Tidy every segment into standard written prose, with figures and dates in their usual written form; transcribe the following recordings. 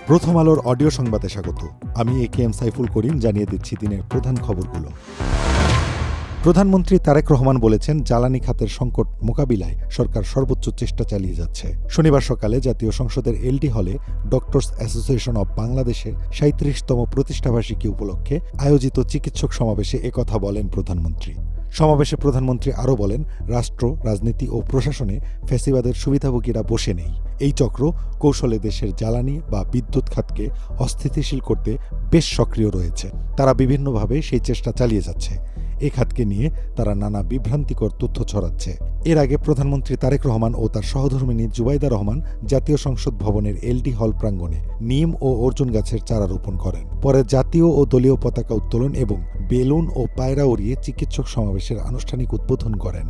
প্রথম আলোর অডিও সংবাদে স্বাগত। আমি একেএম সাইফুল করিম জানিয়ে দিচ্ছি দিনের প্রধান খবরগুলো। প্রধানমন্ত্রী তারেক রহমান বলেছেন, জ্বালানি খাতের সংকট মোকাবিলায় সরকার সর্বোচ্চ চেষ্টা চালিয়ে যাচ্ছে। শনিবার সকালে জাতীয় সংসদের এলডি হলে ডক্টরস অ্যাসোসিয়েশন অব বাংলাদেশের ৩৭তম প্রতিষ্ঠাবার্ষিকী উপলক্ষে আয়োজিত চিকিৎসক সমাবেশে একথা বলেন প্রধানমন্ত্রী। সমাবেশে প্রধানমন্ত্রী আরও বলেন, রাষ্ট্র, রাজনীতি ও প্রশাসনে ফ্যাসিবাদের সুবিধাভোগীরা বসে নেই। এই চক্র কৌশলে দেশের জ্বালানি বা বিদ্যুৎ খাতকে অস্থিতিশীল করতে বেশ সক্রিয় রয়েছে। তারা বিভিন্নভাবে সেই চেষ্টা চালিয়ে যাচ্ছে। এ খাতকে নিয়ে তারা নানা বিভ্রান্তিকর তথ্য ছড়াচ্ছে। এর আগে প্রধানমন্ত্রী তারেক রহমান ও তার সহধর্মিণী জুবাইদা রহমান জাতীয় সংসদ ভবনের এলডি হল প্রাঙ্গণে নিম ও অর্জুন গাছের চারা রোপণ করেন। পরে জাতীয় ও দলীয় পতাকা উত্তোলন এবং বেলুন ও পায়রা উড়িয়ে চিকিৎসক সমাবেশের আনুষ্ঠানিক উদ্বোধন করেন।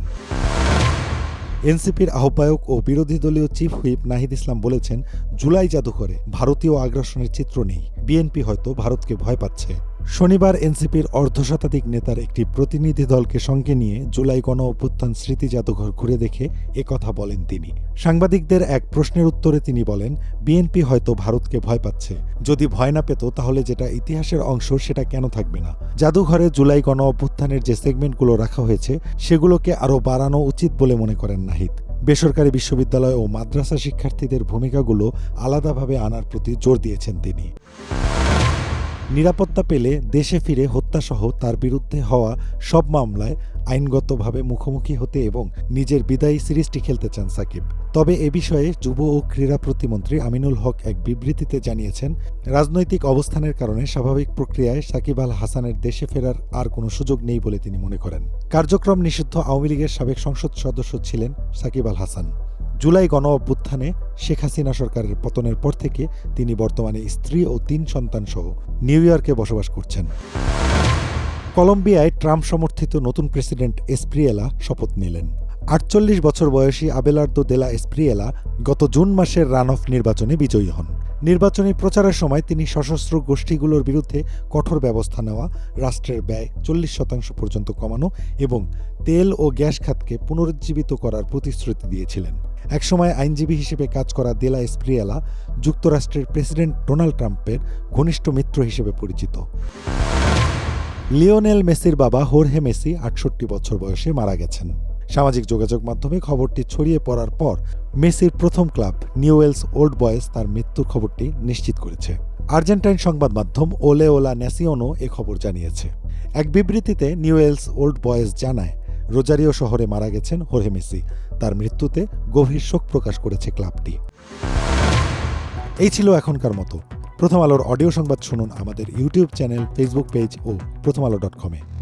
এনসিপির আহ্বায়ক ও বিরোধী দলীয় চিফ হুইপ নাহিদ ইসলাম বলেছেন, জুলাই জাদুঘরে ভারতীয় আগ্রাসনের চিত্র নেই। বিএনপি হয়তো ভারতকে ভয় পাচ্ছে। শনিবার এনসিপির অর্ধশতাধিক নেতার একটি প্রতিনিধি দলকে সঙ্গে নিয়ে জুলাই গণ অভ্যুত্থান স্মৃতি জাদুঘর ঘুরে দেখে একথা বলেন তিনি। সাংবাদিকদের এক প্রশ্নের উত্তরে তিনি বলেন, বিএনপি হয়তো ভারতকে ভয় পাচ্ছে। যদি ভয় না পেত তাহলে যেটা ইতিহাসের অংশ সেটা কেন থাকবে না? জাদুঘরে জুলাই গণ অভ্যুত্থানের যে সেগমেন্টগুলো রাখা হয়েছে সেগুলোকে আরও বাড়ানো উচিত বলে মনে করেন নাহিদ। বেসরকারি বিশ্ববিদ্যালয় ও মাদ্রাসা শিক্ষার্থীদের ভূমিকাগুলো আলাদাভাবে আনার প্রতি জোর দিয়েছেন তিনি। নিরাপত্তা পেলে দেশে ফিরে হত্যাসহ তার বিরুদ্ধে হওয়া সব মামলায় আইনগতভাবে মুখোমুখি হতে এবং নিজের বিদায়ী সিরিজটি খেলতে চান সাকিব। তবে এ বিষয়ে যুব ও ক্রীড়া প্রতিমন্ত্রী আমিনুল হক এক বিবৃতিতে জানিয়েছেন, রাজনৈতিক অবস্থানের কারণে স্বাভাবিক প্রক্রিয়ায় সাকিব আল হাসানের দেশে ফেরার আর কোনো সুযোগ নেই বলে তিনি মনে করেন। কার্যক্রম নিষিদ্ধ আওয়ামী লীগের সাবেক সংসদ সদস্য ছিলেন সাকিব আল হাসান। জুলাই গণ অভ্যুত্থানে শেখ হাসিনা সরকারের পতনের পর থেকে তিনি বর্তমানে স্ত্রী ও ৩ সন্তান সহ নিউ ইয়র্কে বসবাস করছেন। কলম্বিয়ায় ট্রাম্প সমর্থিত নতুন প্রেসিডেন্ট এসপ্রিয়েলা শপথ নিলেন। ৪৮ বছর বয়সী আবেলার্দো দেলা এসপ্রিয়েলা গত জুন মাসের রান অফ নির্বাচনে বিজয়ী হন। নির্বাচনী প্রচারের সময় তিনি সশস্ত্র গোষ্ঠীগুলোর বিরুদ্ধে কঠোর ব্যবস্থা নেওয়া, রাষ্ট্রের ব্যয় ৪০% পর্যন্ত কমানো এবং তেল ও গ্যাস খাতকে পুনরুজ্জীবিত করার প্রতিশ্রুতি দিয়েছিলেন। একসময় আইনজীবী হিসেবে কাজ করা দেলা এসপ্রিয়েলা যুক্তরাষ্ট্রের প্রেসিডেন্ট ডোনাল্ড ট্রাম্পের ঘনিষ্ঠ মিত্র হিসেবে পরিচিত। লিওনেল মেসির বাবা হোর্হে মেসি ৬৮ বছর বয়সে মারা গেছেন। সামাজিক যোগাযোগ মাধ্যমে খবরটি ছড়িয়ে পড়ার পর মেসির প্রথম ক্লাব নিউয়েলস ওল্ড বয়েজ তার মৃত্যুর খবরটি নিশ্চিত করেছে। আর্জেন্টাইন সংবাদ মাধ্যম ওলে ওলা ন্যাসিওনো এ খবর জানিয়েছে। এক বিবৃতিতে নিউয়েলস ওল্ড বয়েজ জানায়, রোজারিও শহরে মারা গেছেন হোর্হে মেসি। তার মৃত্যুতে গভীর শোক প্রকাশ করেছে ক্লাবটি। এই ছিল এখনকার মতো। প্রথম আলোর অডিও সংবাদ শুনুন আমাদের ইউটিউব চ্যানেল, ফেসবুক পেজ ও প্রথমআলো.com-এ।